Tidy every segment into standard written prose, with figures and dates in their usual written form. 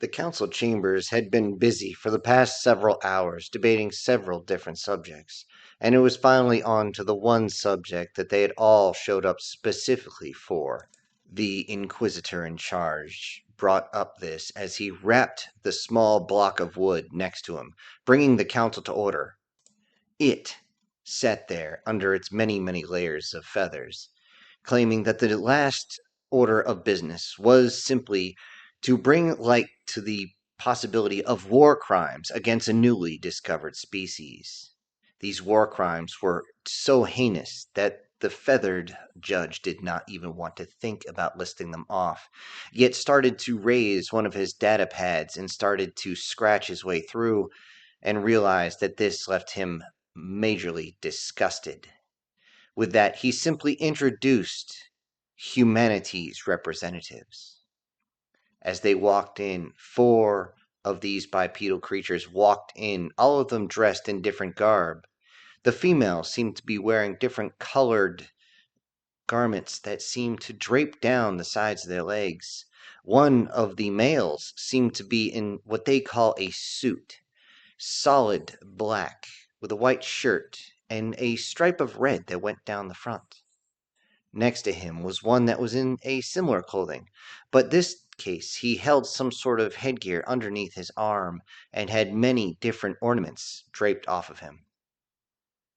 The council chambers had been busy for the past several hours debating several different subjects, and it was finally on to the one subject that they had all showed up specifically for. The inquisitor in charge brought up this as he rapped the small block of wood next to him, bringing the council to order. It sat there under its many, many layers of feathers, claiming that the last order of business was simply to bring light to the possibility of war crimes against a newly discovered species. These war crimes were so heinous that the feathered judge did not even want to think about listing them off, yet started to raise one of his data pads and started to scratch his way through and realized that this left him majorly disgusted. With that, he simply introduced humanity's representatives. As they walked in, 4 of these bipedal creatures walked in, all of them dressed in different garb. The females seemed to be wearing different colored garments that seemed to drape down the sides of their legs. One of the males seemed to be in what they call a suit, solid black, with a white shirt and a stripe of red that went down the front. Next to him was one that was in a similar clothing, but this case he held some sort of headgear underneath his arm and had many different ornaments draped off of him.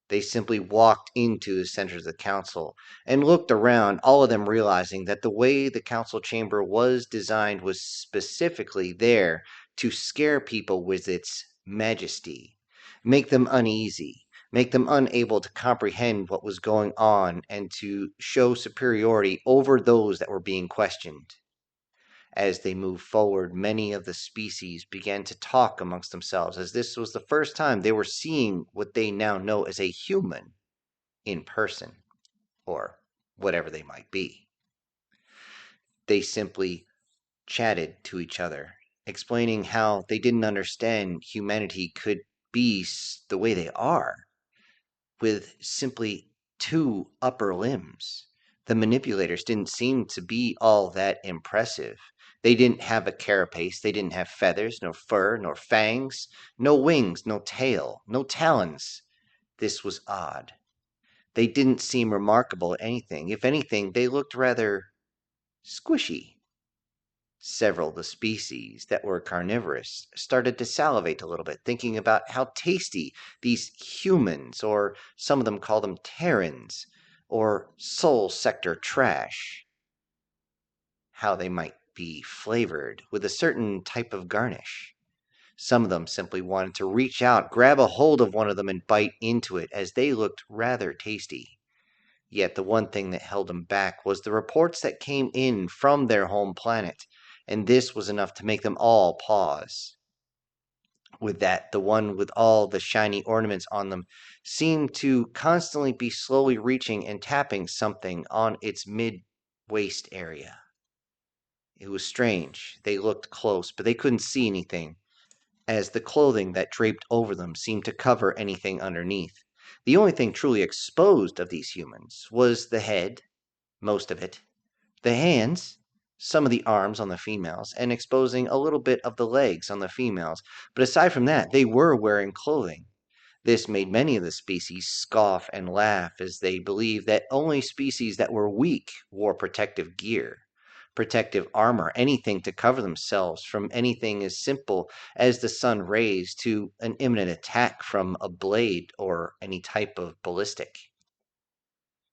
They simply walked into the center of the council and looked around, all of them realizing that the way the council chamber was designed was specifically there to scare people with its majesty, make them uneasy, make them unable to comprehend what was going on, and to show superiority over those that were being questioned. As they moved forward, many of the species began to talk amongst themselves, as this was the first time they were seeing what they now know as a human in person, or whatever they might be. They simply chatted to each other, explaining how they didn't understand humanity could be the way they are, with simply 2 upper limbs. The manipulators didn't seem to be all that impressive. They didn't have a carapace, they didn't have feathers, nor fur, nor fangs, no wings, no tail, no talons. This was odd. They didn't seem remarkable at anything. If anything, they looked rather squishy. Several of the species that were carnivorous started to salivate a little bit, thinking about how tasty these humans, or some of them call them Terrans, or soul sector trash, how they might be flavored with a certain type of garnish. Some of them simply wanted to reach out, grab a hold of one of them, and bite into it, as they looked rather tasty. Yet the one thing that held them back was the reports that came in from their home planet, and this was enough to make them all pause. With that, the one with all the shiny ornaments on them seemed to constantly be slowly reaching and tapping something on its mid-waist area. It was strange. They looked close, but they couldn't see anything, as the clothing that draped over them seemed to cover anything underneath. The only thing truly exposed of these humans was the head, most of it, the hands, some of the arms on the females, and exposing a little bit of the legs on the females. But aside from that, they were wearing clothing. This made many of the species scoff and laugh, as they believed that only species that were weak wore protective gear, protective armor, anything to cover themselves from anything as simple as the sun rays to an imminent attack from a blade or any type of ballistic.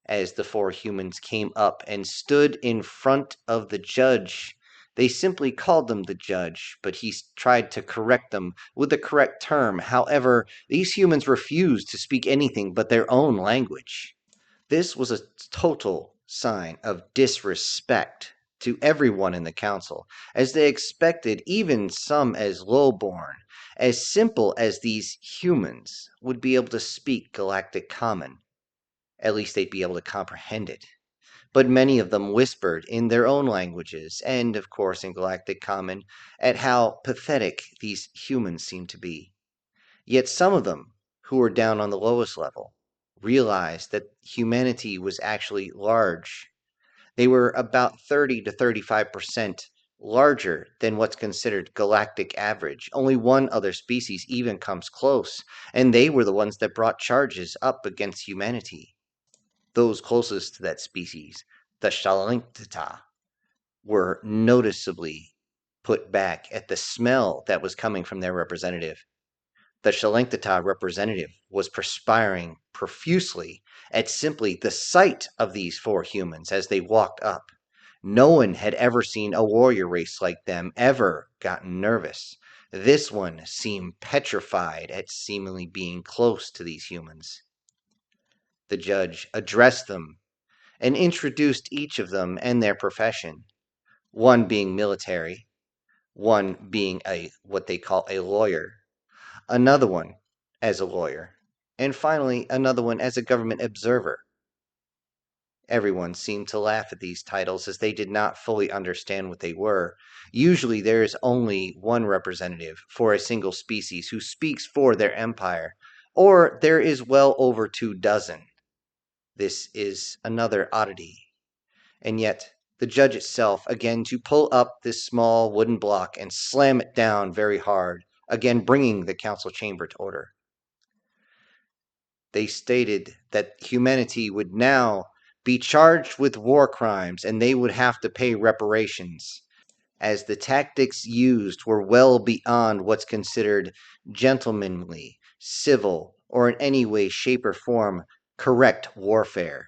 As the 4 humans came up and stood in front of the judge, they simply called them the judge, but he tried to correct them with the correct term. However, these humans refused to speak anything but their own language. This was a total sign of disrespect to everyone in the council, as they expected even some as low-born, as simple as these humans, would be able to speak Galactic Common. At least they'd be able to comprehend it. But many of them whispered in their own languages, and of course in Galactic Common, at how pathetic these humans seemed to be. Yet some of them, who were down on the lowest level, realized that humanity was actually large. They were about 30 to 35% larger than what's considered galactic average. Only one other species even comes close, and they were the ones that brought charges up against humanity. Those closest to that species, the Shalanctata, were noticeably put back at the smell that was coming from their representative. The Shalanctata representative was perspiring profusely at simply the sight of these four humans as they walked up. No one had ever seen a warrior race like them ever gotten nervous. This one seemed petrified at seemingly being close to these humans. The judge addressed them and introduced each of them and their profession, one being military, one being what they call a lawyer, another one as a lawyer, and finally another one as a government observer. Everyone seemed to laugh at these titles as they did not fully understand what they were. Usually there is only one representative for a single species who speaks for their empire, or there is well over 24. This is another oddity. And yet, the judge itself, again, to pull up this small wooden block and slam it down very hard, again bringing the council chamber to order. They stated that humanity would now be charged with war crimes and they would have to pay reparations, as the tactics used were well beyond what's considered gentlemanly, civil, or in any way, shape, or form correct warfare.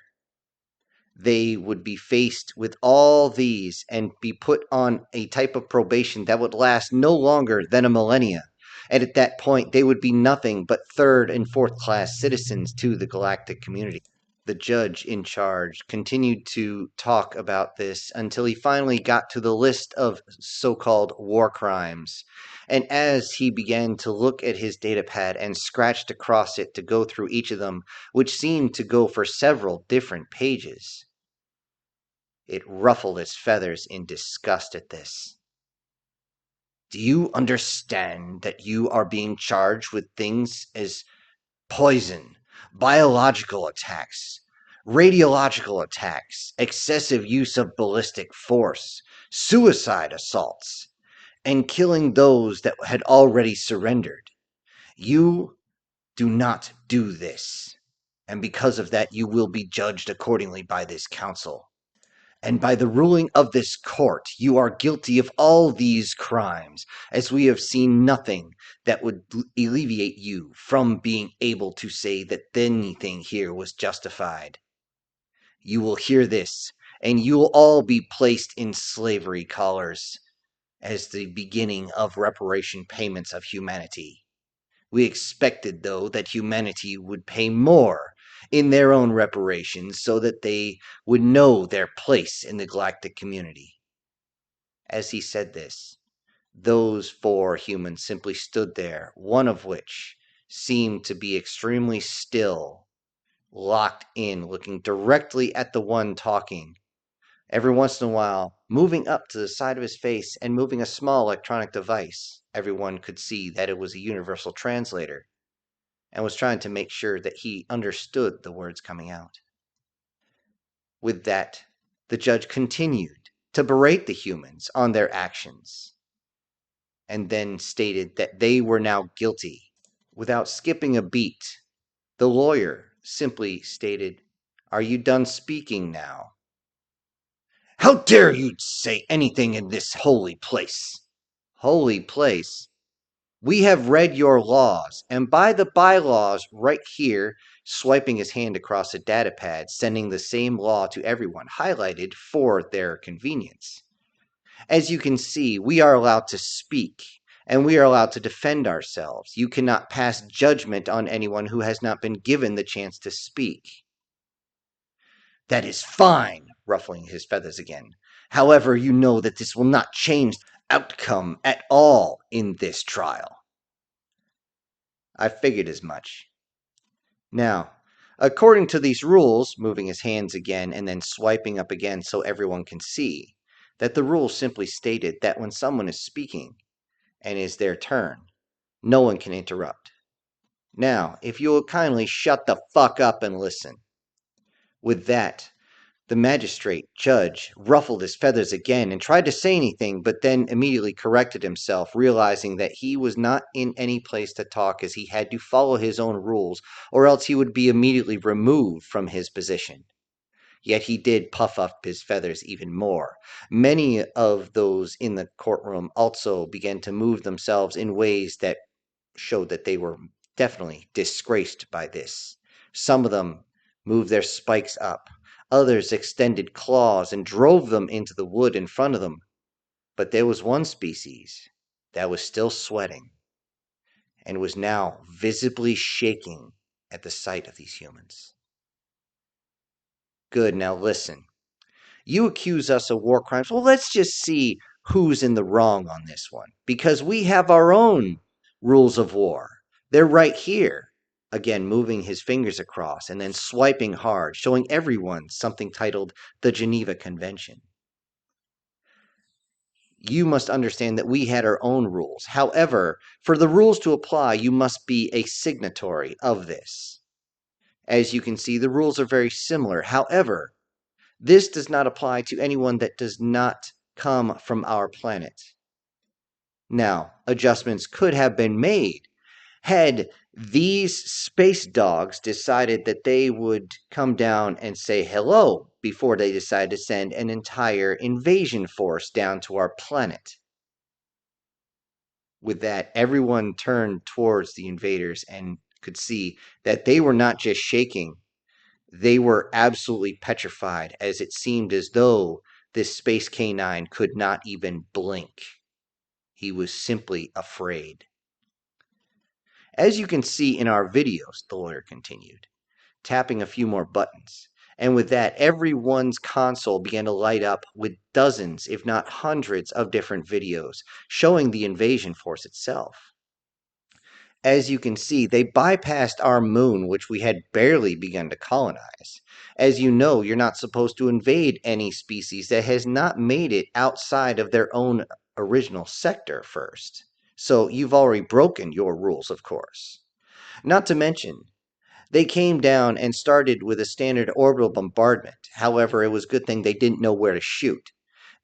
They would be faced with all these and be put on a type of probation that would last no longer than a millennia. And at that point, they would be nothing but third and fourth class citizens to the galactic community. The judge in charge continued to talk about this until he finally got to the list of so called war crimes. And as he began to look at his data pad and scratched across it to go through each of them, which seemed to go for several different pages, it ruffled its feathers in disgust at this. Do you understand that you are being charged with things as poison, biological attacks, radiological attacks, excessive use of ballistic force, suicide assaults, and killing those that had already surrendered? You do not do this, and because of that, you will be judged accordingly by this council. And by the ruling of this court, you are guilty of all these crimes, as we have seen nothing that would alleviate you from being able to say that anything here was justified. You will hear this, and you will all be placed in slavery collars as the beginning of reparation payments of humanity. We expected, though, that humanity would pay more in their own reparations so that they would know their place in the galactic community. As he said this, those four humans simply stood there, one of which seemed to be extremely still, locked in, looking directly at the one talking, every once in a while moving up to the side of his face and moving a small electronic device. Everyone could see that it was a universal translator, and was trying to make sure that he understood the words coming out. With that, the judge continued to berate the humans on their actions, and then stated that they were now guilty. Without skipping a beat, the lawyer simply stated, "Are you done speaking now?" "How dare you say anything in this holy place?" "Holy place? We have read your laws, and by the bylaws right here," swiping his hand across a data pad, sending the same law to everyone, highlighted for their convenience. "As you can see, we are allowed to speak, and we are allowed to defend ourselves. You cannot pass judgment on anyone who has not been given the chance to speak." "That is fine," ruffling his feathers again. "However, you know that this will not change the outcome at all in this trial." "I figured as much. Now, according to these rules," moving his hands again and then swiping up again so everyone can see, that the rules simply stated that when someone is speaking and is their turn, no one can interrupt. Now, if you will kindly shut the fuck up and listen. With that, The magistrate judge ruffled his feathers again and tried to say anything, but then immediately corrected himself, realizing that he was not in any place to talk, as he had to follow his own rules, or else he would be immediately removed from his position. Yet he did puff up his feathers even more. Many of those in the courtroom also began to move themselves in ways that showed that they were definitely disgraced by this. Some of them moved their spikes up. Others extended claws and drove them into the wood in front of them. But there was one species that was still sweating and was now visibly shaking at the sight of these humans. Good, now listen. You accuse us of war crimes. Well, let's just see who's in the wrong on this one, because we have our own rules of war. They're right here. Again, moving his fingers across and then swiping hard, showing everyone something titled the Geneva Convention. You must understand that we had our own rules. However, for the rules to apply, you must be a signatory of this. As you can see, the rules are very similar. However, this does not apply to anyone that does not come from our planet. Now, adjustments could have been made had these space dogs decided that they would come down and say hello before they decided to send an entire invasion force down to our planet. With that, everyone turned towards the invaders and could see that they were not just shaking, they were absolutely petrified, as it seemed as though this space canine could not even blink. He was simply afraid. As you can see in our videos, the lawyer continued, tapping a few more buttons. And with that, everyone's console began to light up with dozens, if not hundreds, of different videos showing the invasion force itself. As you can see, they bypassed our moon, which we had barely begun to colonize. As you know, you're not supposed to invade any species that has not made it outside of their own original sector first. So you've already broken your rules, of course. Not to mention, they came down and started with a standard orbital bombardment. However, it was a good thing they didn't know where to shoot.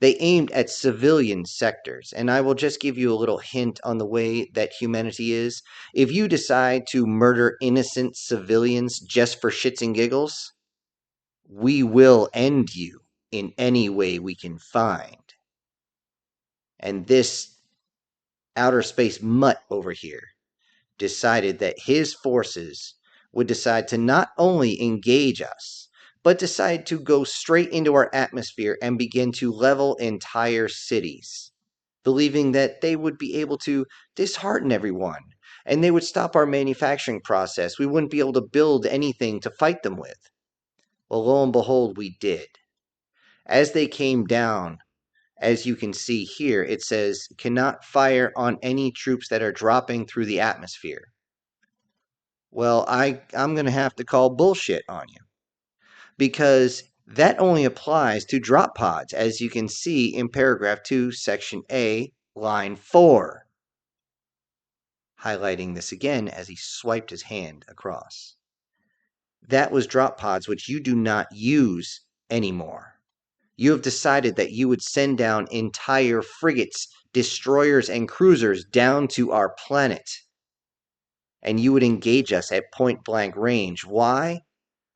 They aimed at civilian sectors, and I will just give you a little hint on the way that humanity is. If you decide to murder innocent civilians just for shits and giggles, we will end you in any way we can find. And this outer space mutt over here decided that his forces would decide to not only engage us, but decide to go straight into our atmosphere and begin to level entire cities, believing that they would be able to dishearten everyone and they would stop our manufacturing process. We wouldn't be able to build anything to fight them with. Well, lo and behold, we did. As they came down, as you can see here, it says, cannot fire on any troops that are dropping through the atmosphere. Well, I'm going to have to call bullshit on you, because that only applies to drop pods, as you can see in paragraph 2, section A, line 4. Highlighting this again as he swiped his hand across. That was drop pods, which you do not use anymore. You have decided that you would send down entire frigates, destroyers, and cruisers down to our planet. And you would engage us at point blank range. Why?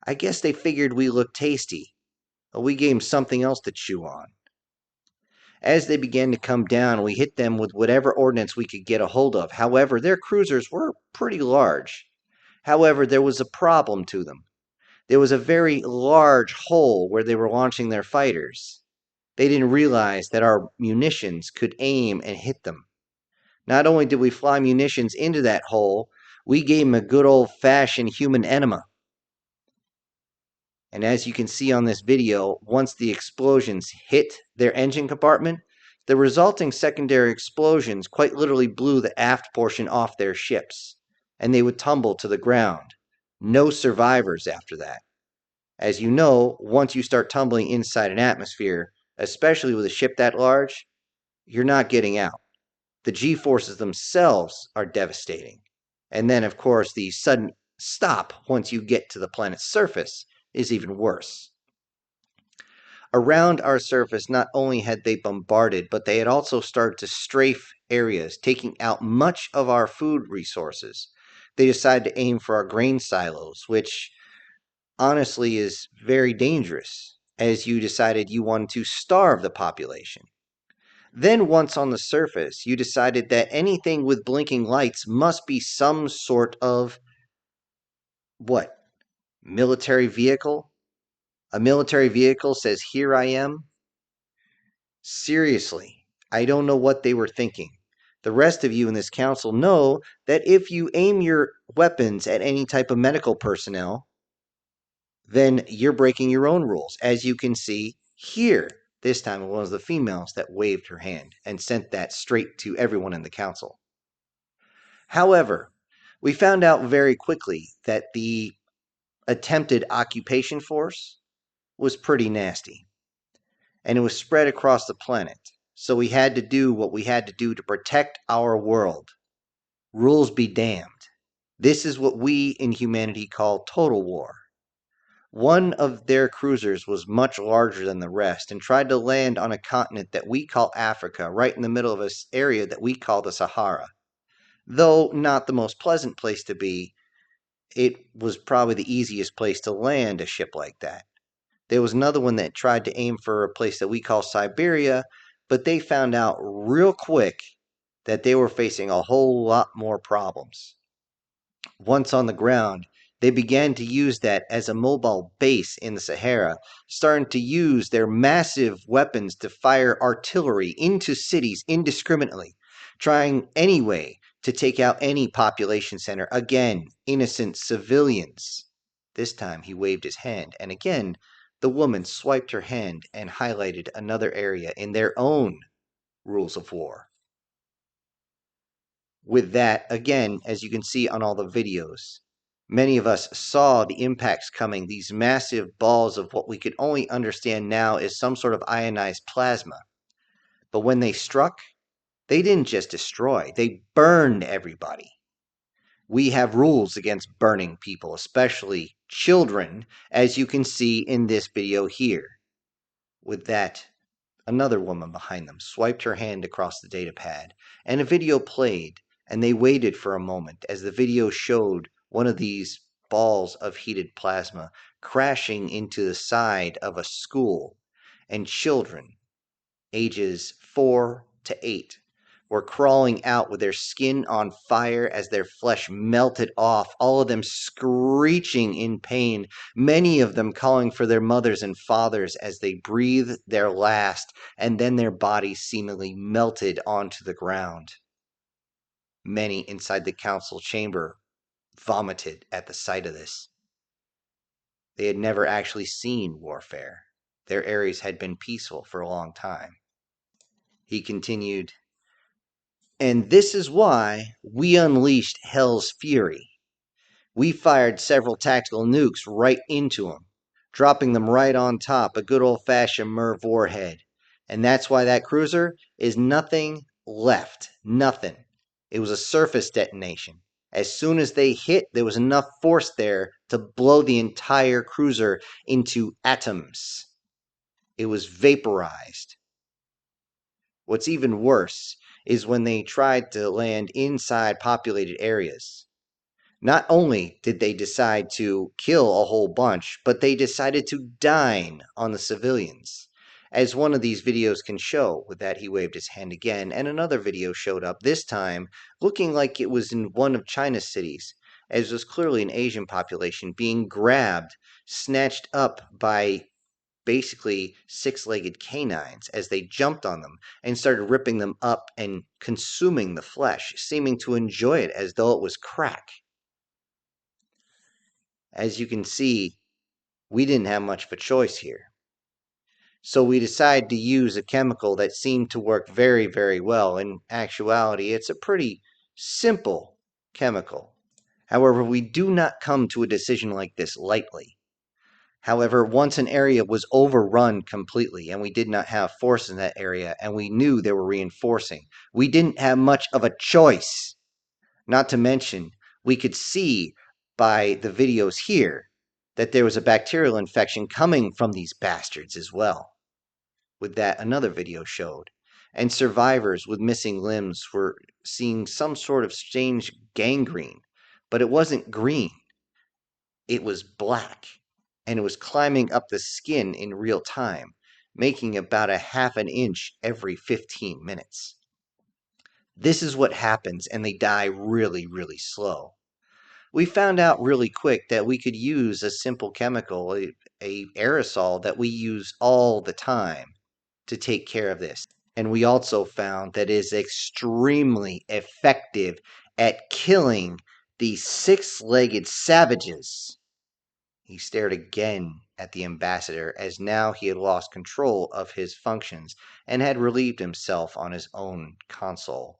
I guess they figured we looked tasty. Well, we gave them something else to chew on. As they began to come down, we hit them with whatever ordnance we could get a hold of. However, their cruisers were pretty large. However, there was a problem to them. There was a very large hole where they were launching their fighters. They didn't realize that our munitions could aim and hit them. Not only did we fly munitions into that hole, we gave them a good old-fashioned human enema. And as you can see on this video, once the explosions hit their engine compartment, the resulting secondary explosions quite literally blew the aft portion off their ships, and they would tumble to the ground. No survivors after that. As you know, once you start tumbling inside an atmosphere, especially with a ship that large, you're not getting out. The G-forces themselves are devastating. And then, of course, the sudden stop once you get to the planet's surface is even worse. Around our surface, not only had they bombarded, but they had also started to strafe areas, taking out much of our food resources. They decided to aim for our grain silos, which honestly is very dangerous, as you decided you wanted to starve the population. Then, once on the surface, you decided that anything with blinking lights must be some sort of what? Military vehicle? A military vehicle says, "Here I am." Seriously, I don't know what they were thinking. The rest of you in this council know that if you aim your weapons at any type of medical personnel, then you're breaking your own rules. As you can see here, this time it was the females that waved her hand and sent that straight to everyone in the council. However, we found out very quickly that the attempted occupation force was pretty nasty, and it was spread across the planet. So we had to do what we had to do to protect our world. Rules be damned. This is what we in humanity call total war. One of their cruisers was much larger than the rest and tried to land on a continent that we call Africa, right in the middle of an area that we call the Sahara. Though not the most pleasant place to be, it was probably the easiest place to land a ship like that. There was another one that tried to aim for a place that we call Siberia, but they found out real quick that they were facing a whole lot more problems. Once on the ground, they began to use that as a mobile base in the Sahara, starting to use their massive weapons to fire artillery into cities indiscriminately, trying anyway to take out any population center. Again, innocent civilians. This time he waved his hand, and again the woman swiped her hand and highlighted another area in their own rules of war. With that, again, as you can see on all the videos, many of us saw the impacts coming, these massive balls of what we could only understand now is some sort of ionized plasma. But when they struck, they didn't just destroy, they burned everybody. We have rules against burning people, especially children, as you can see in this video here. With that, another woman behind them swiped her hand across the data pad, and a video played, and they waited for a moment as the video showed one of these balls of heated plasma crashing into the side of a school, and children, ages 4 to 8, were crawling out with their skin on fire as their flesh melted off, all of them screeching in pain, many of them calling for their mothers and fathers as they breathed their last, and then their bodies seemingly melted onto the ground. Many inside the council chamber vomited at the sight of this. They had never actually seen warfare. Their areas had been peaceful for a long time. He continued, "And this is why we unleashed Hell's Fury. We fired several tactical nukes right into them, dropping them right on top a good old-fashioned MIRV warhead. And that's why that cruiser is nothing left. Nothing. It was a surface detonation. As soon as they hit, there was enough force there to blow the entire cruiser into atoms. It was vaporized. What's even worse is when they tried to land inside populated areas. Not only did they decide to kill a whole bunch, but they decided to dine on the civilians. As one of these videos can show, with that he waved his hand again, and another video showed up, this time looking like it was in one of China's cities, as was clearly an Asian population being grabbed, snatched up by basically six-legged canines as they jumped on them and started ripping them up and consuming the flesh, seeming to enjoy it as though it was crack. As you can see, we didn't have much of a choice here. So we decided to use a chemical that seemed to work very, very well. In actuality, it's a pretty simple chemical. However, we do not come to a decision like this lightly. However, once an area was overrun completely and we did not have force in that area and we knew they were reinforcing, we didn't have much of a choice. Not to mention, we could see by the videos here that there was a bacterial infection coming from these bastards as well. with that another video showed. And survivors with missing limbs were seeing some sort of strange gangrene, but it wasn't green, it was black, and it was climbing up the skin in real time, making about a half an inch every 15 minutes. This is what happens, and they die really, really slow. We found out really quick that we could use a simple chemical, a aerosol that we use all the time to take care of this. And we also found that it is extremely effective at killing these six-legged savages. He stared again at the ambassador, as now he had lost control of his functions and had relieved himself on his own console.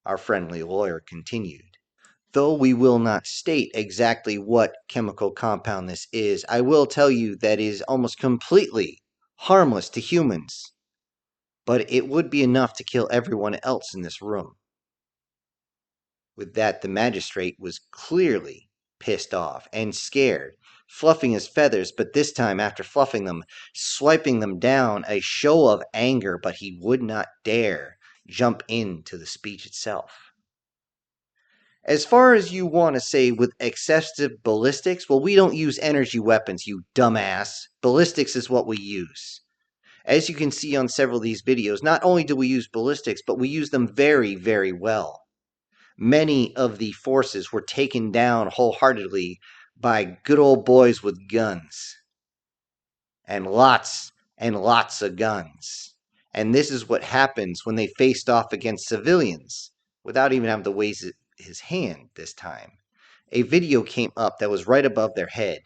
Our friendly lawyer continued. Though we will not state exactly what chemical compound this is, I will tell you that it is almost completely harmless to humans, but it would be enough to kill everyone else in this room. With that, the magistrate was clearly pissed off and scared, fluffing his feathers, but this time, after fluffing them, swiping them down, a show of anger, but he would not dare jump into the speech itself. As far as you want to say with excessive ballistics, well, we don't use energy weapons, you dumbass. Ballistics is what we use. As you can see on several of these videos, not only do we use ballistics, but we use them very, very well. Many of the forces were taken down wholeheartedly by good old boys with guns. And lots of guns. And this is what happens when they faced off against civilians without even having to raise his hand this time. A video came up that was right above their head,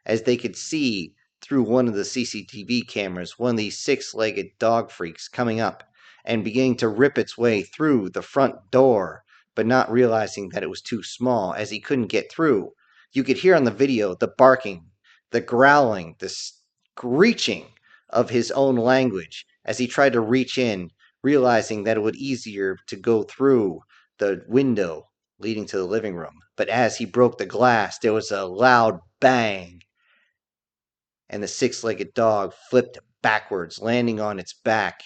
as they could see through one of the CCTV cameras one of these six-legged dog freaks coming up and beginning to rip its way through the front door, but not realizing that it was too small as he couldn't get through. You could hear on the video the barking, the growling, the screeching of his own language as he tried to reach in, realizing that it would be easier to go through the window leading to the living room. But as he broke the glass, there was a loud bang, and the six-legged dog flipped backwards, landing on its back.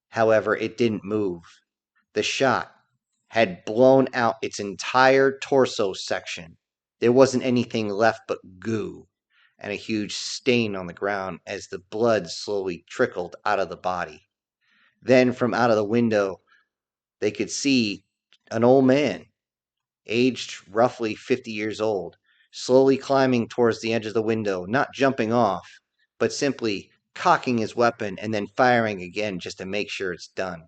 However, it didn't move. The shot had blown out its entire torso section. There wasn't anything left but goo and a huge stain on the ground as the blood slowly trickled out of the body. Then from out of the window, they could see an old man, aged roughly 50 years old, slowly climbing towards the edge of the window, not jumping off, but simply cocking his weapon and then firing again just to make sure it's done.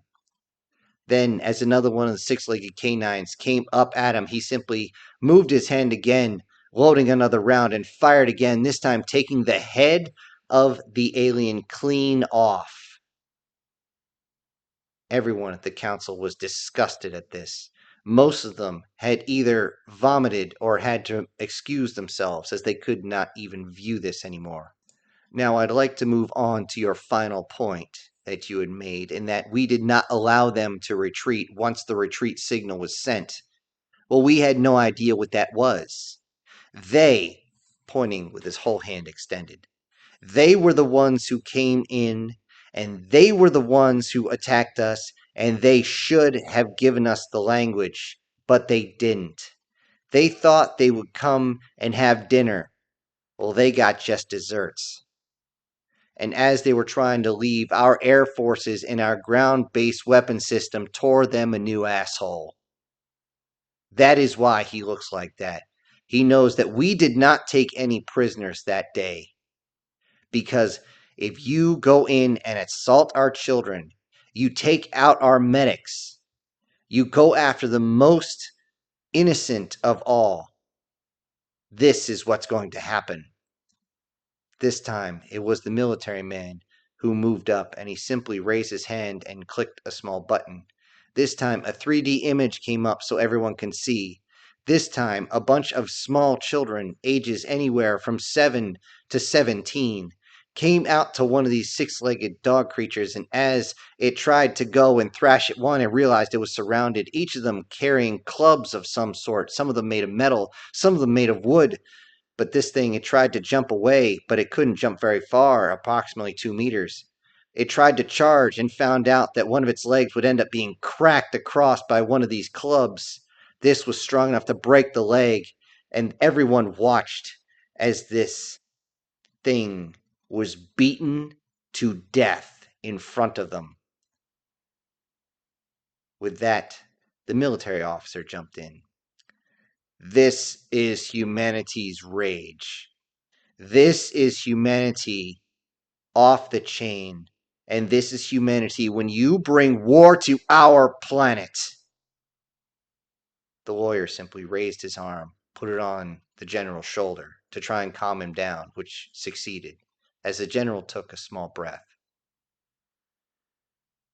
Then, as another one of the six-legged canines came up at him, he simply moved his hand again, loading another round, and fired again, this time taking the head of the alien clean off. Everyone at the council was disgusted at this. Most of them had either vomited or had to excuse themselves as they could not even view this anymore. Now, I'd like to move on to your final point that you had made, in that we did not allow them to retreat once the retreat signal was sent. Well, we had no idea what that was. They, pointing with his whole hand extended, they were the ones who came in, and they were the ones who attacked us, and they should have given us the language, but they didn't. They thought they would come and have dinner. Well, they got just desserts. And as they were trying to leave, our air forces and our ground-based weapon system tore them a new asshole. That is why he looks like that. He knows that we did not take any prisoners that day. Because if you go in and assault our children, you take out our medics, you go after the most innocent of all, this is what's going to happen. This time, it was the military man who moved up, and he simply raised his hand and clicked a small button. This time, a 3D image came up so everyone can see. This time, a bunch of small children, ages anywhere from 7 to 17, came out to one of these six-legged dog creatures, and as it tried to go and thrash at one, it realized it was surrounded, each of them carrying clubs of some sort, some of them made of metal, some of them made of wood. But this thing, it tried to jump away, but it couldn't jump very far, approximately 2 meters. It tried to charge and found out that one of its legs would end up being cracked across by one of these clubs. This was strong enough to break the leg, and everyone watched as this thing was beaten to death in front of them. With that, the military officer jumped in. This is humanity's rage. This is humanity off the chain. And this is humanity when you bring war to our planet. The lawyer simply raised his arm, put it on the general's shoulder to try and calm him down, which succeeded, as the general took a small breath.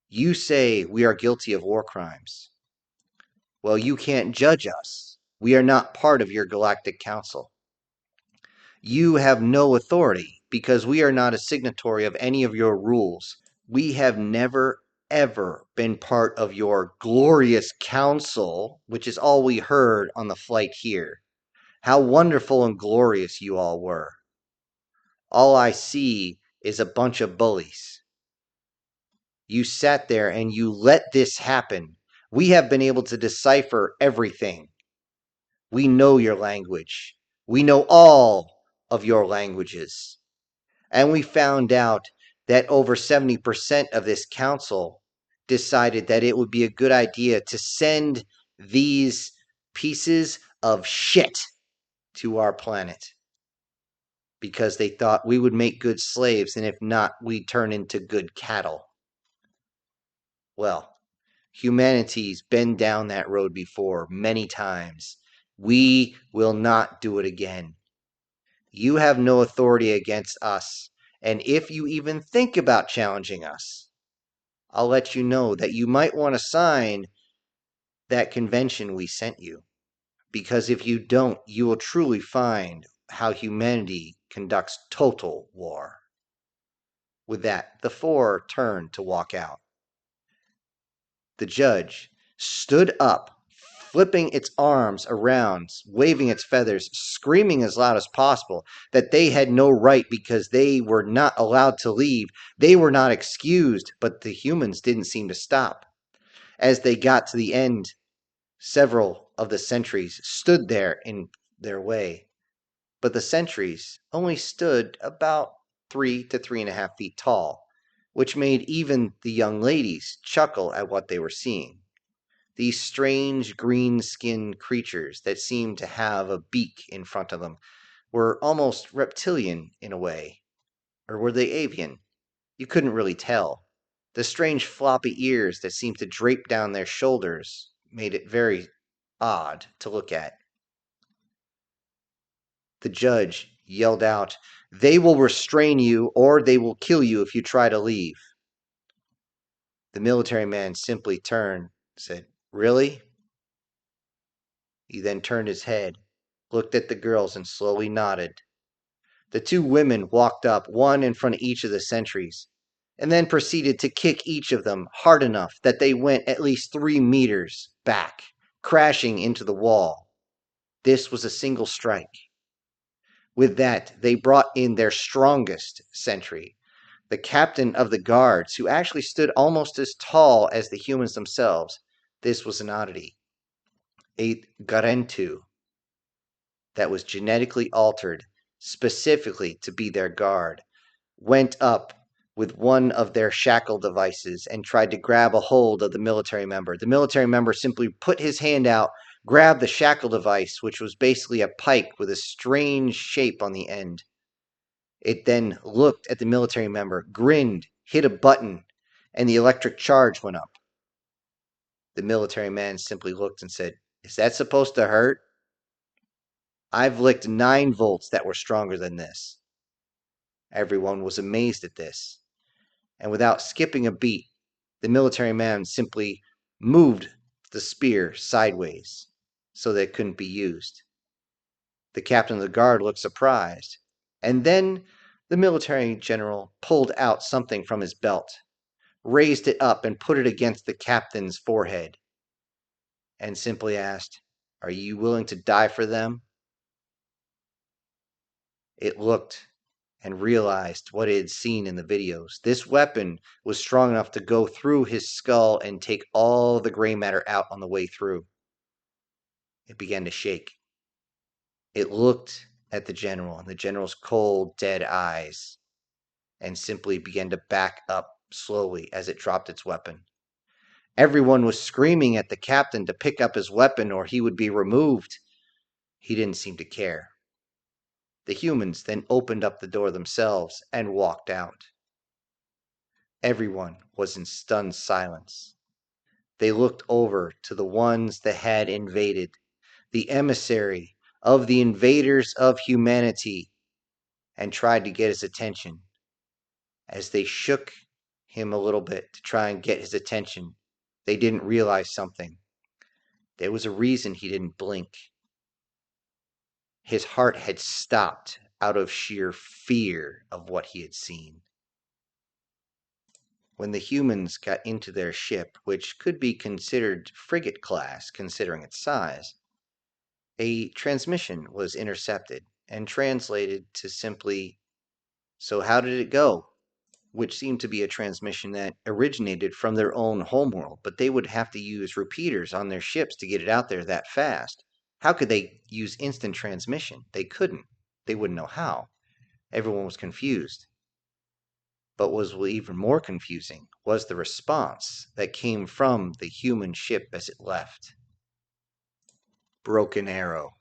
You say we are guilty of war crimes. Well, you can't judge us. We are not part of your galactic council. You have no authority because we are not a signatory of any of your rules. We have never, ever been part of your glorious council, which is all we heard on the flight here. How wonderful and glorious you all were. All I see is a bunch of bullies. You sat there and you let this happen. We have been able to decipher everything. We know your language. We know all of your languages. And we found out that over 70% of this council decided that it would be a good idea to send these pieces of shit to our planet because they thought we would make good slaves, and if not, we'd turn into good cattle. Well, humanity's been down that road before many times. We will not do it again. You have no authority against us, and if you even think about challenging us, I'll let you know that you might want to sign that convention we sent you. Because if you don't, you will truly find how humanity conducts total war. With that, the four turned to walk out. The judge stood up, flipping its arms around, waving its feathers, screaming as loud as possible that they had no right because they were not allowed to leave. They were not excused, but the humans didn't seem to stop. As they got to the end, several of the sentries stood there in their way, but the sentries only stood about 3 to 3.5 feet tall, which made even the young ladies chuckle at what they were seeing. These strange green-skinned creatures that seemed to have a beak in front of them were almost reptilian in a way. Or were they avian? You couldn't really tell. The strange floppy ears that seemed to drape down their shoulders made it very odd to look at. The judge yelled out, "They will restrain you, or they will kill you if you try to leave." The military man simply turned, said, "Really?" He then turned his head, looked at the girls, and slowly nodded. The two women walked up, one in front of each of the sentries, and then proceeded to kick each of them hard enough that they went at least 3 meters back, crashing into the wall. This was a single strike. With that, they brought in their strongest sentry, the captain of the guards, who actually stood almost as tall as the humans themselves. This was an oddity. A Garentu that was genetically altered specifically to be their guard, went up with one of their shackle devices and tried to grab a hold of the military member. The military member simply put his hand out, grabbed the shackle device, which was basically a pike with a strange shape on the end. It then looked at the military member, grinned, hit a button, and the electric charge went up. The military man simply looked and said, "Is that supposed to hurt? I've licked 9 volts that were stronger than this." Everyone was amazed at this, and without skipping a beat, the military man simply moved the spear sideways so that it couldn't be used. The captain of the guard looked surprised, and then the military general pulled out something from his belt, raised it up and put it against the captain's forehead, and simply asked, "Are you willing to die for them?" It looked and realized what it had seen in the videos. This weapon was strong enough to go through his skull and take all the gray matter out on the way through. It began to shake. It looked at the general and the general's cold, dead eyes and simply began to back up slowly as it dropped its weapon. Everyone was screaming at the captain to pick up his weapon or he would be removed. He didn't seem to care. The humans then opened up the door themselves and walked out. Everyone was in stunned silence. They looked over to the ones that had invaded, the emissary of the invaders of humanity, and tried to get his attention. As they shook him a little bit to try and get his attention, they didn't realize something. There was a reason he didn't blink. His heart had stopped out of sheer fear of what he had seen. When the humans got into their ship, which could be considered frigate class considering its size, a transmission was intercepted and translated to simply, "So how did it go?" which seemed to be a transmission that originated from their own homeworld, but they would have to use repeaters on their ships to get it out there that fast. How could they use instant transmission? They couldn't. They wouldn't know how. Everyone was confused. But what was even more confusing was the response that came from the human ship as it left. Broken Arrow.